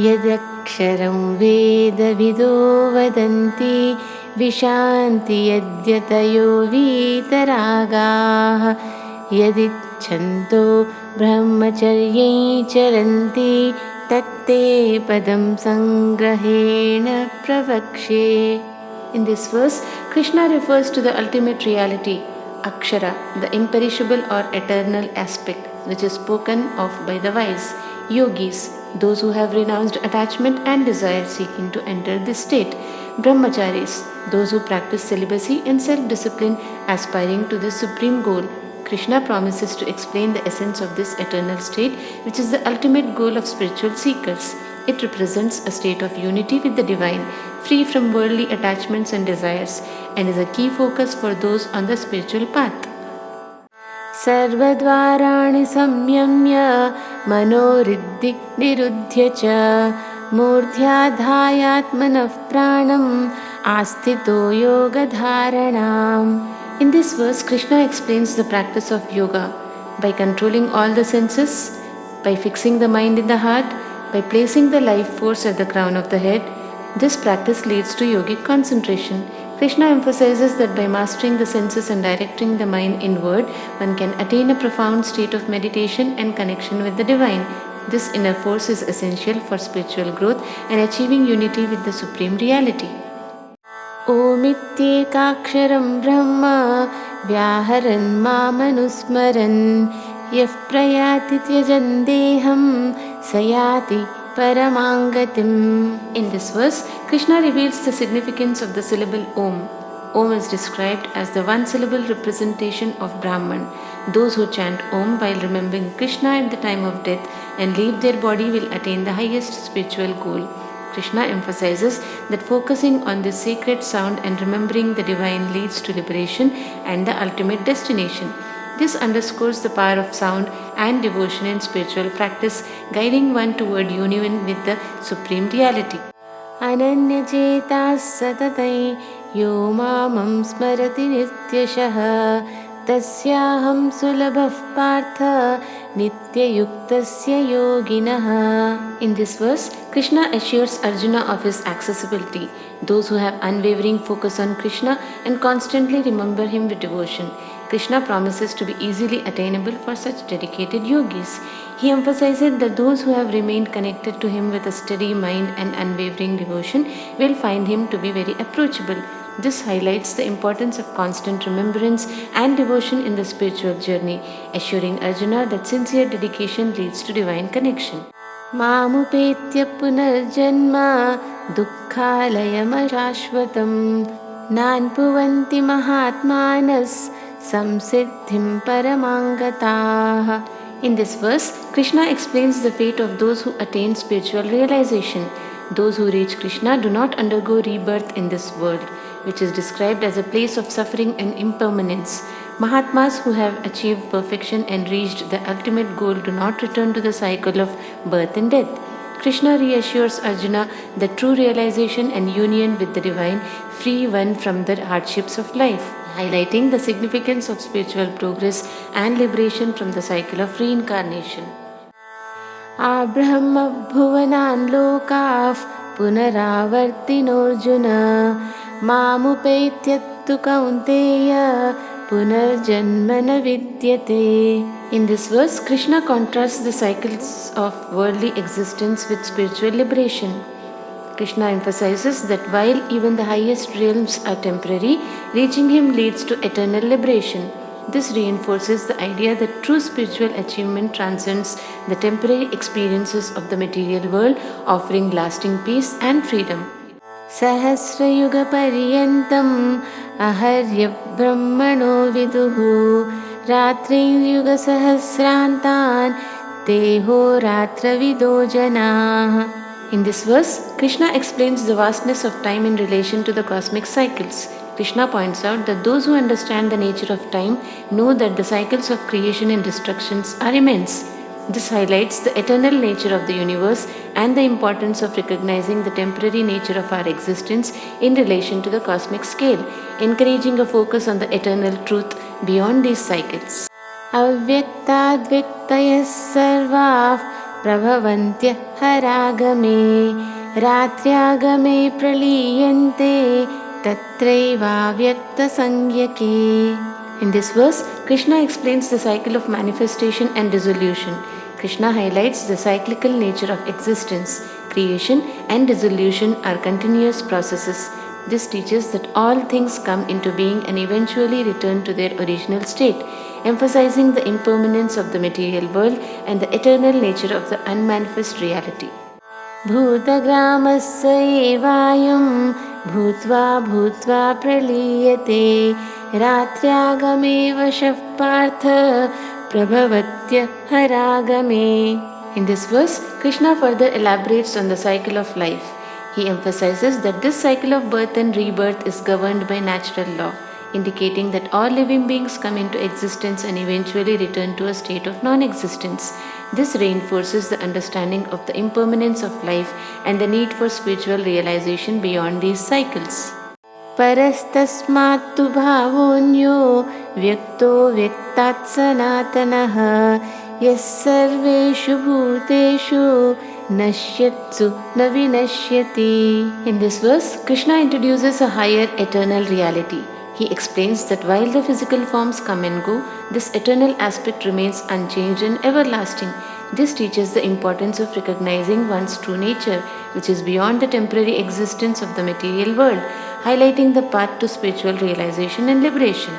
यदक्षरं वेदविदो वदन्ति विशान्ति यद्यतयो वीतरागाः यदिच्छन्तो ब्रह्मचर्यै चरन्ति तत्ते पदं संग्रहेण प्रवक्ष्ये. In this verse, Krishna refers to the ultimate reality, Akshara, the imperishable or eternal aspect, which is spoken of by the wise, yogis, those who have renounced attachment and desire seeking to enter this state, brahmacharis, those who practice celibacy and self-discipline aspiring to this supreme goal. Krishna promises to explain the essence of this eternal state, which is the ultimate goal of spiritual seekers. It represents a state of unity with the divine, free from worldly attachments and desires, and is a key focus for those on the spiritual path. सर्वद्वाराणि संयम्य मनोरिद्धि निरुध्य च मूर्ध्याधायात्मनः प्राणम् आस्थितो योगधारणाम्. In this verse, Krishna explains the practice of yoga by controlling all the senses, by fixing the mind in the heart, by placing the life force at the crown of the head. This practice leads to yogic concentration. Krishna emphasizes that by mastering the senses and directing the mind inward, one can attain a profound state of meditation and connection with the divine. This inner force is essential for spiritual growth and achieving unity with the supreme reality. ओमित्येकाक्षरं ब्रह्म व्याहरन् मामनुस्मरन् यः प्रयाति त्यजन् देहं स याति paramangatim. In this verse, Krishna reveals the significance of the syllable Om. Om is described as the one-syllable representation of Brahman. Those who chant Om while remembering Krishna at the time of death and leave their body will attain the highest spiritual goal. Krishna emphasizes that focusing on this sacred sound and remembering the divine leads to liberation and the ultimate destination. This underscores the power of sound and devotion in spiritual practice, guiding one toward union with the supreme reality. Ananyacetah satatai yo mamam smarati nityashah tasyaham sulabhah partha nityayuktasya yoginah. In this verse, Krishna assures Arjuna of his accessibility, those who have unwavering focus on Krishna and constantly remember him with devotion. Krishna promises to be easily attainable for such dedicated yogis. He emphasizes that those who have remained connected to him with a steady mind and unwavering devotion will find him to be very approachable. This highlights the importance of constant remembrance and devotion in the spiritual journey, assuring Arjuna that sincere dedication leads to divine connection. Mamupetya punarjanma dukkhalayamashashvatam nanpuvanti mahatmanas samsiddhim paramangataah. In this verse, Krishna explains the fate of those who attain spiritual realization. Those who reach Krishna do not undergo rebirth in this world, which is described as a place of suffering and impermanence. Mahatmas who have achieved perfection and reached the ultimate goal do not return to the cycle of birth and death. Krishna reassures Arjuna that true realization and union with the divine free one from the hardships of life, highlighting the significance of spiritual progress and liberation from the cycle of reincarnation. Abrahma bhuvanan lokaf punaravartinorjuna mamupaityattu kaunteya punarjanmana vidyate. In this verse, Krishna contrasts the cycles of worldly existence with spiritual liberation. Krishna emphasizes that while even the highest realms are temporary, reaching him leads to eternal liberation. This reinforces the idea that true spiritual achievement transcends the temporary experiences of the material world, offering lasting peace and freedom. Sahasrayuga paryantam aharya brahmano viduhu ratri yuga sahasrantan teho ratravido janah. In this verse, Krishna explains the vastness of time in relation to the cosmic cycles. Krishna points out that those who understand the nature of time know that the cycles of creation and destructions are immense. This highlights the eternal nature of the universe and the importance of recognizing the temporary nature of our existence in relation to the cosmic scale, encouraging a focus on the eternal truth beyond these cycles. Avyaktaadvyaktayah sarvah प्रभवन्त्यः हरागमे रात्र्यागमे प्रलीयन्ते तत्रैवाव्यक्तसंज्ञके. In this verse, Krishna explains the cycle of manifestation and dissolution. Krishna highlights the cyclical nature of existence. Creation and dissolution are continuous processes. This teaches that all things come into being and eventually return to their original state, emphasizing the impermanence of the material world and the eternal nature of the unmanifest reality. भूतग्रामस्य एवायं भूत्वा भूत्वा प्रलीयते रात्र्यागमे वशः Partha प्रभवत्यः हरागमे. In this verse, Krishna further elaborates on the cycle of life. He emphasizes that this cycle of birth and rebirth is governed by natural law, indicating that all living beings come into existence and eventually return to a state of non-existence. This reinforces the understanding of the impermanence of life and the need for spiritual realization beyond these cycles. परस्तस्मात्तु भावोऽन्यो व्यक्तो व्यक्तात् सनातनः यः सर्वेषु भूतेषु नश्यत्सु न विनश्यति. In this verse, Krishna introduces a higher eternal reality. He explains that while the physical forms come and go, this eternal aspect remains unchanged and everlasting. This teaches the importance of recognizing one's true nature, which is beyond the temporary existence of the material world, highlighting the path to spiritual realization and liberation.